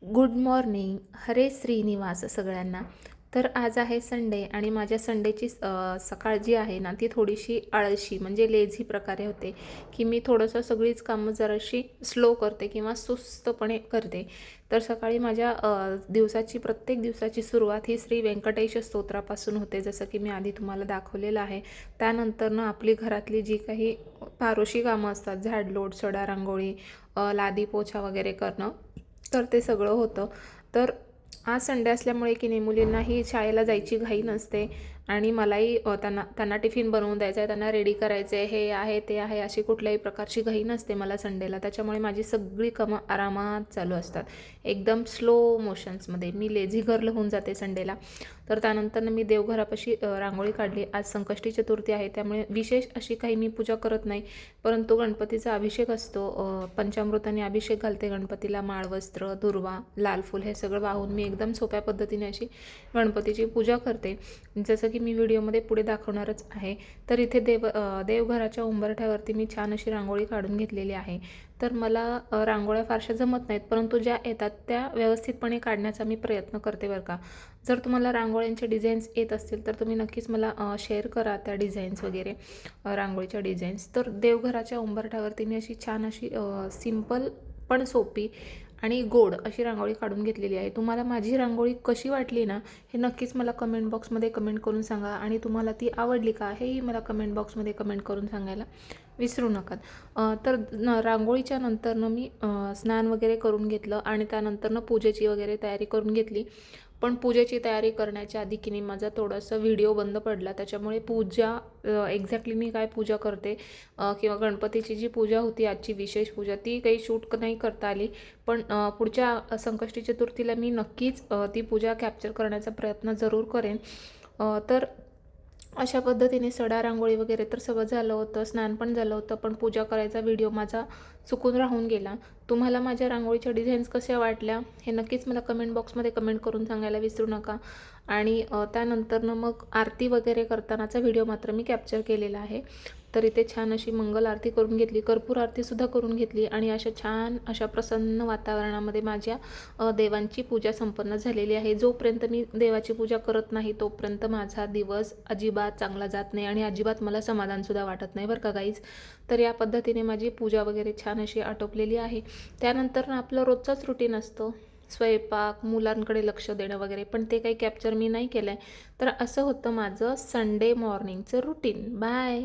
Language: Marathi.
Good morning. हरे श्रीनिवास सगळ्यांना. तर आज आहे संडे आणि माझ्या संडेची सकाळ जी आहे ना ती थोडीशी आळशी म्हणजे लेझी प्रकारे होते, की मी थोडंसं सगळीच कामं जराशी स्लो करते किंवा सुस्तपणे करते. तर सकाळी माझ्या दिवसाची प्रत्येक दिवसाची सुरुवात ही श्री व्यंकटेश स्तोत्रापासून होते, जसं की मी आधी तुम्हाला दाखवलेलं आहे. त्यानंतरनं आपली घरातली जी काही पारोशी कामं असतात, झाडलोट, सडा, रांगोळी, लादी पोछा वगैरे करणं, तर ते सगळं होतं. तर आज संडे असल्यामुळे की नाही मुलींनाही शाळेला जायची घाई नसते आणि मलाही त्यांना त्यांना टिफिन बनवून द्यायचं आहे, त्यांना रेडी करायचं आहे, हे आहे ते आहे, अशी कुठल्याही प्रकारची घाई नसते मला संडेला. त्याच्यामुळे माझी सगळी कामं आरामात चालू असतात, एकदम स्लो मोशन्समध्ये. मी लेझी गर्ल होऊन जाते संडेला. तर त्यानंतरनं मी देवघरापाशी रांगोळी काढली. आज संकष्टी चतुर्थी आहे, त्यामुळे विशेष अशी काही मी पूजा करत नाही, परंतु गणपतीचा अभिषेक असतो. पंचामृताने अभिषेक घालते गणपतीला. माळ, वस्त्र, दुर्वा, लाल फूल हे सगळं वाहून मी एकदम सोप्या पद्धतीने अशी गणपतीची पूजा करते, जसं की मी व्हिडिओमध्ये पुढे दाखवणारच आहे. तर इथे देवघराच्या उंबरठ्यावरती मी छान अशी रांगोळी काढून घेतलेली आहे. तर मला रांगोळ्या फारशा जमत नाहीत, परंतु ज्या येतात त्या व्यवस्थितपणे काढण्याचा मी प्रयत्न करते बरं का. जर तुम्हाला रांगोळ्यांचे डिझाईन्स येत असतील तर तुम्ही नक्कीच मला शेअर करा त्या डिझाईन्स वगैरे, रांगोळीच्या डिझाईन्स. तर देवघराच्या उंबरठ्यावरती मी अशी छान अशी सिंपल पण सोपी आणि गोड अशी रांगोळी काढून घेतलेली आहे. तुम्हाला माझी रांगोळी कशी वाटली ना, हे नक्कीच मला कमेंट बॉक्समध्ये कमेंट करून सांगा, आणि तुम्हाला ती आवडली का हेही मला कमेंट बॉक्समध्ये कमेंट करून सांगायला विसरू नका. तर रांगोळीच्या नंतरनं मी स्नान वगैरे करून घेतलं आणि त्यानंतरनं पूजेची वगैरे तयारी करून घेतली. पण पूजेची तयारी करण्याच्या आधी की नाही माझा थोडासा व्हिडिओ बंद पडला, त्याच्यामुळे पूजा एक्झॅक्टली मी काय पूजा करते किंवा गणपतीची जी पूजा होती आजची विशेष पूजा, ती काही शूट नाही करता आली. पण पुढच्या संकष्टी चतुर्थीला मी नक्कीच ती पूजा कॅप्चर करण्याचा प्रयत्न जरूर करेन. तर अशा पद्धतीने सडा, रांगोळी वगैरे तर सगळं झालं होतं, स्नान पण झालं होतं, पण पूजा करायचा व्हिडिओ माझा चुकून राहून गेला. तुम्हाला माझ्या रांगोळीच्या डिझाईन्स कशा वाटल्या हे नक्कीच मला कमेंट बॉक्समध्ये कमेंट करून सांगायला विसरू नका. आणि त्यानंतरनं मग आरती वगैरे करतानाचा व्हिडिओ मात्र मी कॅप्चर केलेला आहे. तर इथे छान अशी मंगल आरती करून घेतली, कर्पूर आरतीसुद्धा करून घेतली, आणि अशा छान अशा प्रसन्न वातावरणामध्ये माझ्या देवांची पूजा संपन्न झालेली आहे. जोपर्यंत मी देवाची पूजा करत नाही तोपर्यंत माझा दिवस अजिबात चांगला जात नाही आणि अजिबात मला समाधानसुद्धा वाटत नाही बरं का गाईज. तर या पद्धतीने माझी पूजा वगैरे छान अशी आटोपलेली आहे. त्यानंतर आपलं रोजचाच रुटीन असतो, स्वयंपाक, मुलांकडे लक्ष देणं वगैरे, पण ते काही कॅप्चर मी नाही केलं आहे. तर असं होतं माझं संडे मॉर्निंगचं रुटीन. बाय.